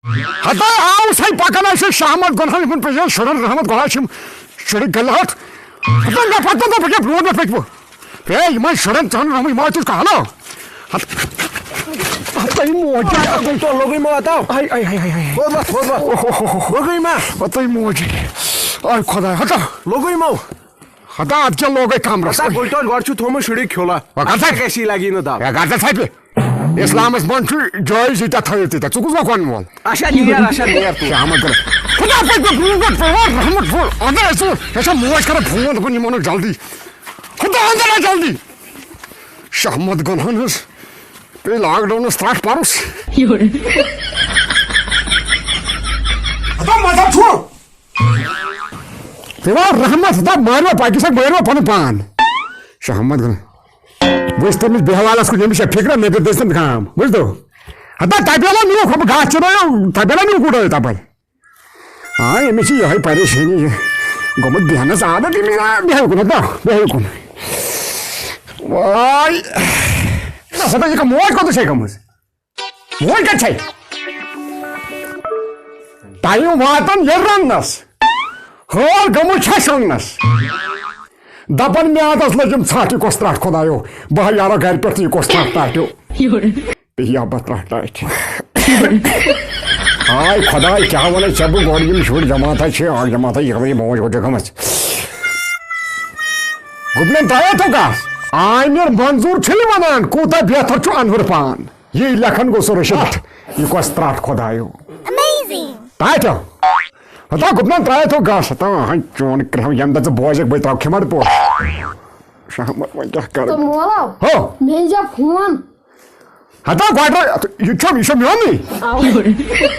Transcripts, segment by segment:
ہتا آو سی پکان شہمت گۄنہن پہ شرن رحمت گۄنہ شر گلات ہتا مے پتہ تو بہٕ برونٛٹھ مے پٔکۍ بہٕ ہے یِمن شرن ژن رحمت یِمن تیُتھ کالو ہتا موج لوگٕے ما واتاو لوگٕے ما ہتا موج آے خۄداے ہتا لوگٕے مو ہتا اد کیٛاہ لوگے کمرس گُلٹون گۄڈٕ چھُ تھومُت شُرِک کھیوٚلا گژھی لگی نہٕ دب گژھِ ژھپہِ اسلامس من جٲیز ییٖتیٛاہ تھٲیِو تیٖتیٛاہ ژٕ کُس گوٚو کۄنہٕ وول اچھا نیر شامت خدا پٔکۍ رحمت فون اندر ژٕ چھا موج کران فون دپان یِمن اوس جلدی خدا اندر آ جلدی شہمت گۄنہن ہٕنٛز پیٚیہِ لاک ڈاونس ترٛٹھ پرُس مطلب چھُ پیٚوان رحمت ہتا مٲروا پاکستان مٲروا پنُن پان شہمت گۄنہ بہٕ تٔمِس بیہوالس کُن ییٚمِس چھےٚ فِکرا مےٚ دیُت تٔمۍ کام بوٗزتھو ہتا تبیلا نیوٗکھ گاسہٕ چرٲیو تبیلا نیوٗکھ گُڈٲے تپٲرۍ آ أمِس چھِ یِہوے پریشٲنی گوٚمُت بیہنس عادت أمِس بیٚہو کُن ہتا بیٚہو کُن واے ہتا یہِ موج کوٚت چھے گٔمٕژ موج کتہِ چھے ٹایم واتان ییٚلہِ رننس حٲل گٔمٕژ چھےٚ شۄنٛگنس دپان میادس لٔجِم ژھٹھ یہِ کۄس ترٛٹھ خۄدایو بہٕ یارو گرِ پٮ۪ٹھ یہِ کۄس ترٛٹھ ٹاٹیو پیٚیہِ بہٕ ترٛٹھ ٹاٹہِ ہاے خۄداے کیٛاہ ونے ژےٚ بہٕ گۄڈٕ یِم شُرۍ جماعتھا چھِ اکھ جماعتھا یہِ موج ووج گٔمٕژ گُپنن ترٛایاتھو گاسہٕ عامر منظور چھِنہٕ ونان کوٗتاہ بہتر چھُ انور پان یی لیکھان گوٚو سُہ رشید یہِ کۄس ترٛٹھ خۄدایو ترٛایاتھو ہتا گُپنن ترٛایاتھو گاسہٕ ہتا چون کرٛہُن ییٚمہِ دۄہ ژٕ بوزکھ بہٕ تراو کھمر پوش شہمت وۄنۍ کیٛاہ کرٕ ہتا گۄڈٕ یہِ چھُ میونٕے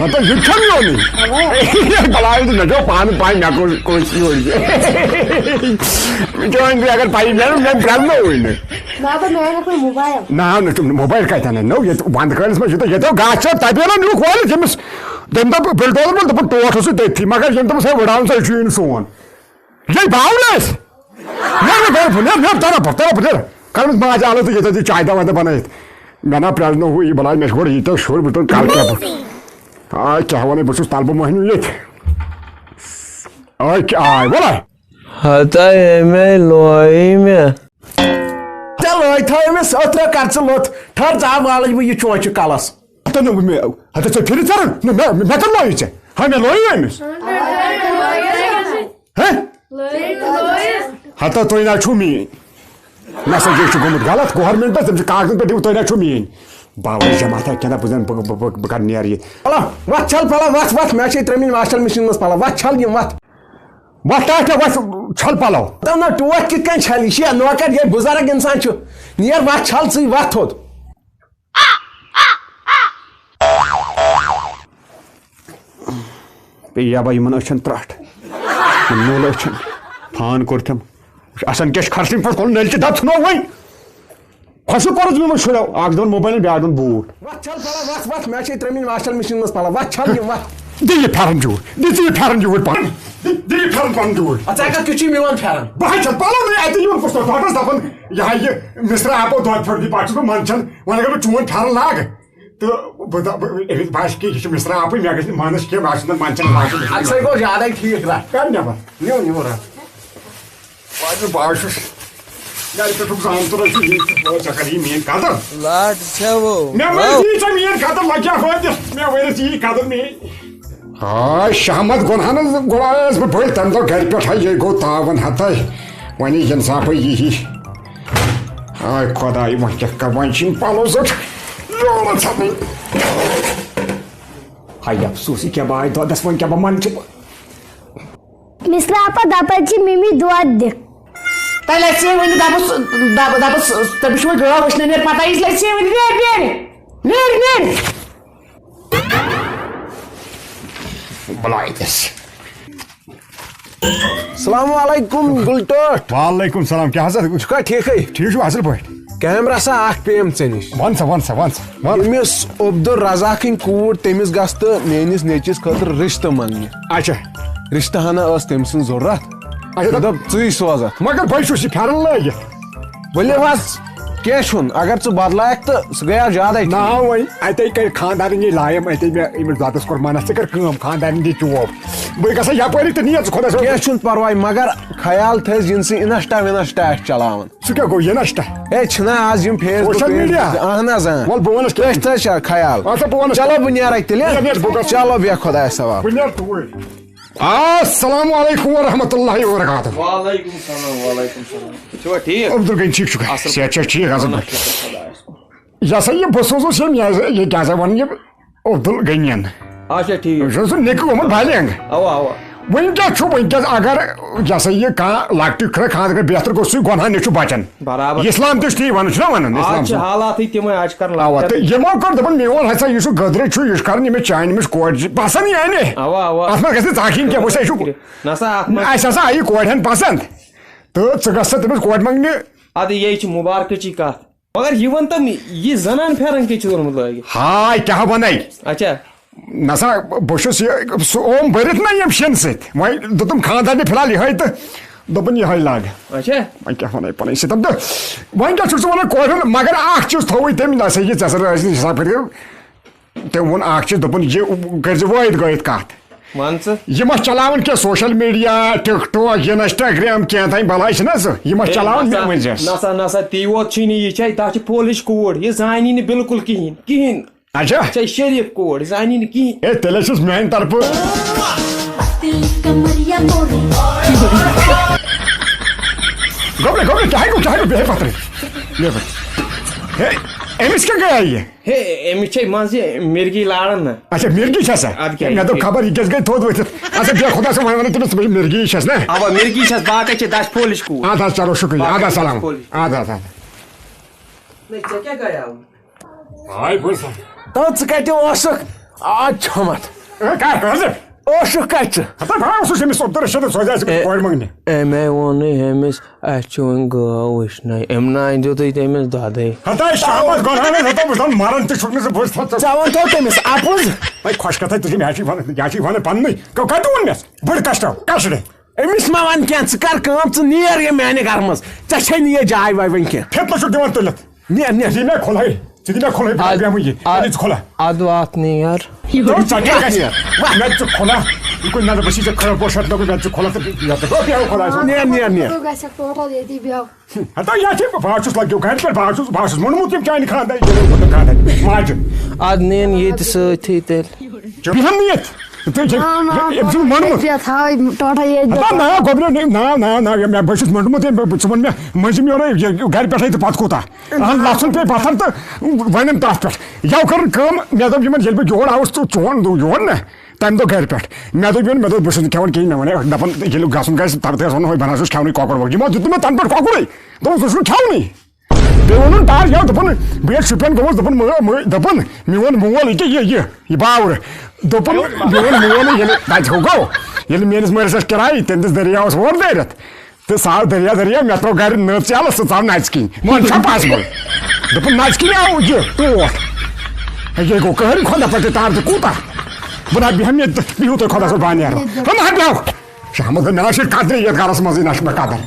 ہتا یہِ چھُ میونٕے بلاے مےٚ چھو پانہٕ پاے مےٚ کُس یوٗرۍ چٲنۍ اگر پایی مےٚ پرٛزنووٕے نہٕ نہ موبایل کتٮ۪ن اَنو ییٚتہِ ونٛدٕ کٲلِس منٛز ییٚتیو گاسہٕ چھِ تبیلا نیوٗکھ وٲلِتھ ییٚمِس تٔمۍ دوٚپ بِلڈوزر وول دوٚپُن ٹوٹھ اوسُے تٔتھی مگر ییٚمۍ دوٚپُس ہے وٕڑاوُن سا یہِ چھُے نہٕ سون یے باوُل ٲسۍ نیٚر طرف کٔرمٕژ ماجہِ آلو تہٕ ییٚتہِ چاے دہ وایہِ بنٲیِتھ مےٚ نا پرٛزنو ہُہ یہِ بلاے مےٚ چھِ گۄڈٕ ییٖتیٛاہ شُرۍ بہٕ تُل کل کیٛاہ آے کیٛاہ وَنَے بہٕ چھُس تلبہٕ مۄہنیوٗ ییٚتہِ آے کیٛاہ آے وَلے ہتا أمے لویی مےٚ لٲگۍ تھٲو أمِس أترٕ کر ژٕ لوٚت ٹھٔہر ژٕ آو والٕج بہٕ یہِ چونچہِ کلس ہتا ژےٚ پھِرِ ژَران مےٚ کَر لٲیی ژےٚ ہا مےٚ لٲیی أمِس ہتا تُہۍ نہ چھُو میٛٲنۍ مےٚ ہسا یہِ چھُ گوٚمُت غلط گورمینٹس تٔمۍ چھِ کاغذن پٮ۪ٹھ دِوٕ تُہۍ نہ چھُو میٛٲنۍ باوٕے جماعتھا کیٚنٛہہ بہٕ زن بہٕ کر نیرٕ ییٚتہِ پلو وتھ چھل پلو وتھ مےٚ چھے ترٛٲمٕتۍ واشل مشیٖن منٛز پلو وتھ چھل یِم وتھ وتھ ٹاٹھا وتھ چھل پلو نہ ٹوٹھ کِتھ کٔنۍ چھل یہِ چھِ نوکر یہِ بُزرگ انسان چھُ نیر وتھ چھل ژٕے وتھ تھوٚد پیٚیہِ با یِمن أچھن ترٛٹھ نوٗل أچھن فان کوٚرتھم آسان کیٛاہ چھِ خرچہٕ پٲٹھۍ کھولُن نٔلۍ چہِ دب ژھٕنو وۄنۍ خۄشک کوٚرُس بہٕ یِمن شُرٮ۪و اکھ دِوان موبایل بیٛاکھ دِوان بوٗٹھ وتھ چھل پلو وتھ مےٚ چھے ترٛٲمٕتۍ واشل مشیٖن منٛز پلو وتھ چھل یِم وتھ دِ یہِ پھٮ۪رن جوٗر دِ ژٕ یہِ پھٮ۪رن جوٗر پانہٕ دِ یہِ پھٮ۪رن پنُن جوٗر ژےٚ کتھ کیُتھ چھُے میون پھٮ۪رن بہٕ حظ چھَس پلو نہٕ اَتہِ یِوان کُس دۄدس دپان یہِ ہا یہِ مِسرا آپو دۄد پھٔٹ دی پتہٕ چھُس بہٕ منٛدچھان وۄنۍ اگر بہٕ چون پھٮ۪رن لاگہٕ تہٕ بہٕ دپہٕ أمِس باسہِ کہِ یہِ چھُ مِسرا آپٕے مےٚ گژھِ نہٕ مانس کینٛہہ بہٕ آسہٕ منٛدچھان لاگان اَدٕ سا گوٚو زیادے ٹھیٖک رَٹھ کر نٮ۪بر نیوٗ رَٹھ بہٕ چھُس گرِ پٮ۪ٹھُک زامتُر چھُ ژےٚ کر یہِ میٲنۍ قدر لاٹ چھو مےٚ ؤنۍ ژےٚ میٲنۍ قدر لگہِ کیٛاہ ہٲدِس مےٚ ؤنِتھ یی قدر میٲنۍ ہاے شہمت گۄنہن گوٚو آیس بہٕ بٔلۍ تمہِ دۄہ گرِ پٮ۪ٹھ یے گوٚو تاون ہتاے وۄنۍ یی اِنصافٕے یی ہاے خۄداے وۄنۍ کیٛاہ کر وۄنۍ چھِ یِم پلو زٕ جوڑن ژھنٕنۍ ہاے افسوٗس یہِ کیٛاہ باے دۄدس وۄنۍ کیٛاہ بہٕ منٛدچھٕ مِسراپا دپان چھِ مِمی دۄد دِ تۄہہِ لَگہِ ژےٚ وۄنۍ دَپَس تٔمِس چھُ وۄنۍ گٲو وٕچھنہٕ نیرِ پتہ یہِ لَگہِ ژےٚ وۄنۍ نیرِ بلاے دِس السلام علیکم گُلٹوٹھ وعلیکم السلام کیٛاہ حضرت ژٕ چھُکھا ٹھیٖکھٕے ٹھیٖک چھُو اصٕل پٲٹھۍ کیمرا سا اکھ پیٚیَم ژےٚ نِش وَن سا وَن سا وَن سا أمِس عبدالرزاقٕنۍ کوٗر تٔمِس گژھِ تہٕ میٲنِس نیٚچوِس خٲطرٕ رِشتہٕ منٛگنہِ اچھا رِشتہٕ ہنا ٲس تٔمۍ سٕنٛز ضروٗرت مےٚ دوٚپ ژٕے سوزکھ مگر بہٕ چھُس یہِ پھٮ۪رن لٲگِتھ ؤلِو حظ کیا چھُن اگر ژٕ بدلایکھ تہٕ سُہ گٔیو زیادَے نا وۄنۍ اتے کر خاندارن لایِم اتے مےٚ أمِس دۄدَس کوٚر منَس ژٕ کر کٲم خاندارن دی چوب بہٕ گژھٕ یپٲری تہٕ نیر ژٕ خۄدا صٲب کینٛہہ چھُنہٕ پرواے مگر خیال تھٲیزِ یِن سُہ اِنسٹا وِنسٹا آسہِ چلاوان سُہ کیٛاہ گوٚو یہِ نشٹا ہے چھِنا آز یِم فیس بُک سوشل میڈیا اہن حظ وَل بہٕ وَنَس تٔتھۍ تھٲے خیال اچھا بہٕ وَنَس چلو بہٕ نیرٕ تیٚلہِ نیر بہٕ گژھٕ چلو بیٚہہ خۄدایَس حوال بہٕ نیرٕ توٗرۍ السلام علیکم ورحمۃ اللہ وبرکاتہ وعلیکم السلام وعلیکم السلام چھُوا ٹھیٖک عبدل گنی ٹھیٖک چھُکھا صحت چھا ٹھیٖک اصل پٲٹھۍ یہِ ہسا یہِ بہٕ سوزُس یہِ کیٛاہ سا وَنان یہِ عبدل غنین اچھا ٹھیٖک یہِ چھُ سُہ نِکہٕ گوٚمُت بالینٛگ اوا اوا وٕنکیٚس چھُ وٕنکیٚس اگر یہِ ہسا یہِ کانٛہہ لۄکٹہِ خاندر بہتر گوٚو سُے گۄناہ نِش چھُ بچان برابر اسلام تہِ چھُ تی وَنان چھُنا وَنان آز چھِ اسلام حالاتٕے تِمے آز چھِ کران اوا تہٕ یِمو کوٚر دوٚپُن میون ہسا یُس یہِ گٔدرٕ چھُ یہِ چھُ کران ییٚمِس چانہِ أمِس کورِ پسنٛد یہِ اَنہِ اوا اوا اتھ منٛز گژھِ نہٕ ژاکھٕنۍ کینٛہہ وٕچھ چھُ نسا اتھ منٛز اَسہِ ہسا آیہِ کورِ ہن پسنٛد تہٕ ژٕ گژھ سا تٔمِس کورِ منٛگنہِ ادٕ یے چھِ مُبارکٕچی کتھ مگر یہِ ؤنۍ تو یہِ زنان پھیرن کیٛاہ چھُ کوٚرمُت لٲگِتھ ہاے کیٛاہ وَنَے اچھا نسا بہٕ چھُس یہِ سُہ اوم بٔرِتھ نا ییٚمہِ شیٖنہٕ سۭتۍ وۄنۍ دوٚپُم خاندارنہِ فِلحال یِہوے تہٕ دوٚپُن یِہوے لاگہِ اچھا وۄنۍ کیٛاہ وَنَے پَنٕنۍ سِتم تہٕ وۄنۍ کیٛاہ چھُکھ ژٕ وَنان کورِ ہُنٛد مگر اکھ چیٖز تھوٚوُے تٔمۍ نسا یہِ ژےٚ سا ٲسۍ نہٕ حِساب کٔرِتھ تٔمۍ ووٚن اکھ چیٖز دوٚپُن یہِ کٔرۍزِ وٲیِد گٲیِتھ کَتھ ون ژٕ یہِ ما چلاوان کینٛہہ social media tick talk Instagram کینٛہہ تانۍ بلاے چھِنا ژٕ یہِ ما چلاوان مےٚ ؤنۍ زٮ۪س نسا نسا تی یوت چھُے نہٕ یہِ چھے تتھ چھِ پولِش کوٗر یہِ زانی نہٕ بِلکُل کِہیٖنۍ کِہیٖنۍ اچھا چھے شریٖف کوٗر یہِ زانی نہٕ کِہیٖنۍ ہے تیٚلہِ چھُس میانہِ طرفہٕ گوٚبرے کیٛاہ گوٚو بیٚہہِ پتھرٕ بیٚہہِ پتھرٕ ہے أمِس کیٛاہ گٔیے یہِ ہے أمِس چھے منٛزٕ یہِ مِرگی لاران نا اچھا مِرگی چھےٚ سا مےٚ دوٚپ خبر یہِ کیٛاہ گٔے تھوٚد ؤتھِتھ اچھا بیٚہہ خۄدا صٲب وۄنۍ وَنان تٔمِس مِرگی چھَس نا اوا مِرگی چھَس باقٕے چھِ دَچھ پولِش کوٗر اَدٕ حظ چلو شُکریہ اَدٕ حظ سلام اَدٕ حظ ژےٚ کیٛاہ گٔیاو تو ژٕ کتہِ اوسُکھ آز چھوٚمت اوسُکھ کتہِ أمے ووٚنُے أمِس اَسہِ چھُ وۄنۍ گٲو وٕچھنَے أمۍ نہ أنۍزیو تُہۍ تٔمِس دۄدٕے ژےٚ ووٚنتو تٔمِس اَپُز خۄش کتھا تُہۍ چھِ وَنان پنٛنُے کتہِ ووٚن مےٚ بٔڑ کشٹہٕ أمِس ما وَن کینٛہہ ژٕ کر کٲم ژٕ نیر یہِ میانہِ گرٕ منٛز ژےٚ چھے نہٕ یہِ جاے واے وۄنۍ کینٛہہ فِتلہٕ چھُکھ دِوان تُلِتھ نیر نیر دی مےٚ کھُلٲے ژٕ دِ مےٚ کھُلٲے بہٕ بیٚہمہٕ یہِ ژٕ کھُلا اَدٕ واتھ نیر مےٚ ژٕ کھُلا یہِ کُنہِ نظر بہٕ چھُس ژےٚ خراب پوشَت نہٕ مےٚ ژٕ کھُلا تہٕ بیٚہو خۄدایَس نیر نیر نیر ہتا یہِ چھِ بہٕ چھُس لگیو گرِ پٮ۪ٹھ بہٕ چھُس موٚنمُت یِم چانہِ خاندار ماجہِ اَدٕ نِن ییٚتہِ سۭتۍ تیٚلہِ بیٚہم نہٕ ییٚتہِ أمۍ چھُ موٚنمُت نا گۄبرے نا مےٚ بہٕ چھُس موٚنمُت ژٕ ووٚن مےٚ مٔنٛزِم یورے گرِ پٮ۪ٹھٕے تہٕ پتہٕ کوٗتاہ لژھُن پیٚیہِ پتھر تہٕ وۄنٮ۪م تتھ پٮ۪ٹھ یَوٕ کٔرٕن کٲم مےٚ دوٚپ یِمن ییٚلہِ بہٕ یور آوُس تہٕ چون یور نا تمہِ دۄہ گرِ پٮ۪ٹھ مےٚ دوٚپ مےٚ دوٚپ بہٕ چھُس نہٕ کھٮ۪وان کِہیٖنۍ مےٚ ووٚن دپان ییٚلہِ گژھُن گژھِ تَتھ گژھِ وَنُن ہُہ بہٕ نہ چھُس کھٮ۪ونٕے کۄکُر وۄکُر یِمو دیُت نہٕ مےٚ تَنہٕ پٮ۪ٹھ کۄکُرٕے دوٚپُن ژٕ چھُکھ کھٮ۪ونٕے بیٚیہِ ووٚنُن تار یَوٕ دوٚپُن بہٕ ییٚلہِ شُپین گوٚمُس دوٚپُن میون مول یہِ باورٕ دوٚپُن میون مول ییٚلہِ تَتہِ ہُہ گوٚو ییٚلہِ میٲنِس مٲلِس ٲس کِراے تٔمۍ دِژ دٔریاوَس ووٹ دٲرِتھ تہٕ سُہ آو دریا مےٚ ترٛوو گرِ نٔژ یَلہٕ سُہ ژاو نَژِ کِنۍ وۄنۍ چھا پاسبٕل دوٚپُن نَژِ کِنۍ آو یہِ ٹوٹھ یے گوٚو قہرٕے خۄدا پَتہٕ تار تہٕ کوٗتاہ بہٕ نہ بیٚہم ییٚتہِ بِہِو تُہۍ خۄدا صٲب بہٕ نیرو نہ بیٚہو شامَس گٔے مےٚ نہ چھِ قدرٕے یَتھ گرَس منٛزٕے نہ چھِ مےٚ قدر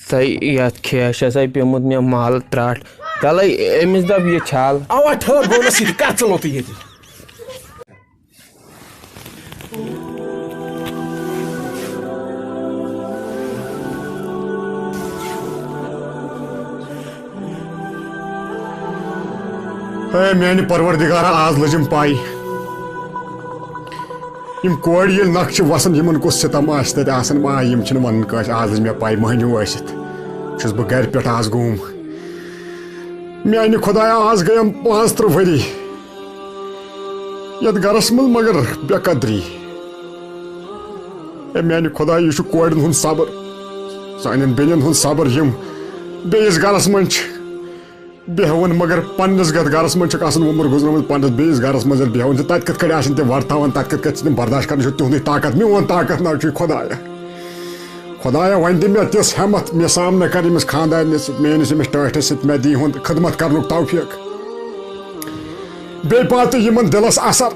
تۄہہِ یَتھ کھیشَسَے پیوٚمُت مےٚ مالہٕ ترٛٹھ تَلَے أمِس دَپ یہِ چھَل اوا ٹھٔہر گوٚونَس ییٚتہِ کَتھ ژٕ لوٚتُے ییٚتہِ ہے میانہِ پروردِگارا آز لٔجِم پاے یِم کورِ ییٚلہِ نکھٕ چھِ وَسان یِمن کُس سِتم آسہِ تَتہِ آسان ما یِم چھِنہٕ وَنان کٲنٛسہِ آز لٔج مےٚ پاے مٔہنیوٗ ٲسِتھ چھُس بہٕ گرِ پٮ۪ٹھ آز گوٚم میانہِ خۄدایا آز گٔیم 35 ؤری یَتھ گرس منٛز مگر بے قدری ہے میانہِ خۄدایا یہِ چھُ کورٮ۪ن ہُنٛد صبر سانٮ۪ن بیٚنٮ۪ن ہُنٛد صبر یِم بیٚیِس گرس منٛز چھِ بیٚہوان مگر پننِس گرس منٛز چھُکھ آسان عُمر گُزرمُت پننِس بیٚیِس گرس منٛز ییٚلہِ بیٚہوان چھِ تتہِ کِتھ کٔنۍ آسن تِم ورتاوان تتہِ کِتھ کٔنۍ چھِ تِم برداشت کران چھُ تِہُنٛدُے طاقت میون طاقت نہ چھُے خۄدایا وۄنۍ دِ مےٚ تِژھ ہٮ۪متھ مےٚ سامنہٕ کر أمِس خاندارنہِ سۭتۍ میٲنِس أمِس ٹٲٹھِس سۭتۍ مےٚ دی ہُنٛد خدمت کرنُک توفیٖق بیٚیہِ پاتہٕ یِمن دِلس اثر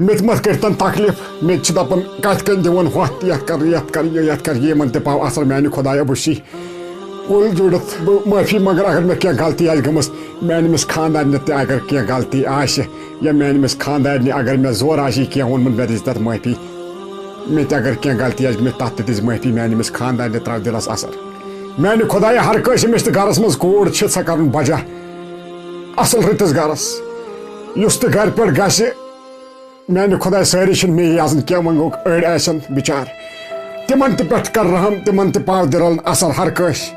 مےٚ تہِ مہ کٔرتن تکلیٖف مےٚ تہِ چھِ دپان کتھ کٔنۍ دِوان ہۄتھ یتھ کر یہِ یِمن تہِ پاو اثر میانہِ خۄدایا بہٕ چھُسے کل جڑت معافی مگر اگر میں کیا غلطی آس گمس میانمس خاندان تہ اگر کی غلطی آسہ یا میانمس خاندان اگر میں زور آسی کی وونمت مے دِژ تتھ معافی مے تہ اگر کی غلطی آس مے تتھ تہ دِژ معافی میانمس خاندان ترٛاو دلس اثر میانہ خدایا ہر کٲنٛسہِ ییٚمِس تہِ گرس منٛز کوٗر چھِ سۄ کرُن بجا اصل رٔتِس گرس یُس تہِ گرِ پٮ۪ٹھ گژھِ میانہ خدایا سٲری چھِنہٕ مے یژن کینٛہہ وۄنۍ گوٚو أڑۍ آسن بِچار تمن تہِ پٮ۪ٹھ کر رحم تمن تہِ پاو دِرل اصل ہر کٲنٛسہِ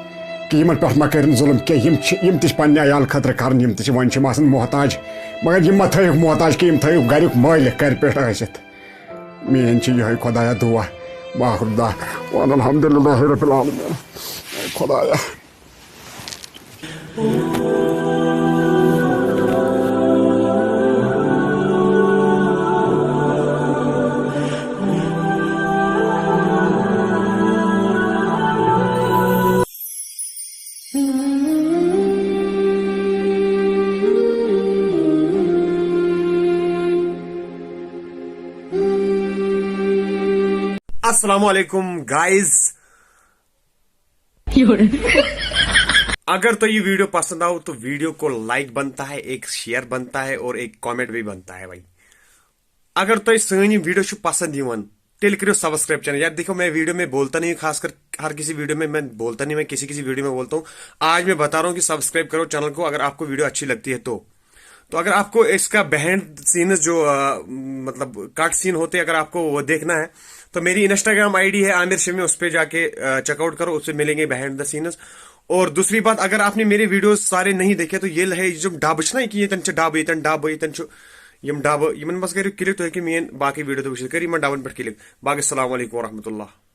کہ یمن پٮ۪ٹھ ما کٔرِنۍ ظُلم کینٛہہ یم تہِ چھِ پننہِ عیال خٲطرٕ کران یم تہِ چھِ وۄنۍ چھِ یِم آسان محتاج مگر یم ما تھٲیِکھ محتاج کینٛہہ یم تھٲیِکھ گریُک مٲلِک گرِ پٮ۪ٹھ ٲسِتھ میٲنۍ چھِ یِہوٚے خدایا دُعا باخُر دعوانا وَن الحمدُلِلّٰہِ رَبِّ العالمیٖن خدایا. السلام علیکم گائز اگر تو یہ ویڈیو پسند آؤ تو ویڈیو کو لائک بنتا ہے ایک شیئر بنتا ہے اور ایک کامنٹ بھی بنتا ہے بھائی اگر تو سانی ویڈیو پسند یوان تیل کرو سبسکرائب چینل یار دیکھو میں ویڈیو میں بولتا نہیں خاص کر ہر کسی ویڈیو میں بولتا نہیں میں کسی ویڈیو میں بولتا ہوں آج میں بتا رہا ہوں کہ سبسکرائب کرو چینل کو اگر آپ کو ویڈیو اچھی لگتی ہے تو اگر آپ کو اس کا بہائنڈ سینز جو مطلب کٹ سین ہوتے اگر آپ کو وہ دیکھنا ہے تو میری انسٹاگرام آئی ڈی ہے عامر شمی اس پہ جا کے چیک آؤٹ کرو اس سے ملیں گے بہائنڈ دا سینز اور دوسری بات اگر آپ نے میرے ویڈیوز سارے نہیں دیکھے تو یہ ہے جو ڈب نا کہ یہ ڈب یہ ڈب ان مز کرو کلک تو مین باقی ویڈیو تو وچھت کرو ڈبن پہ کلک باقی السلام علیکم ورحمۃ اللہ.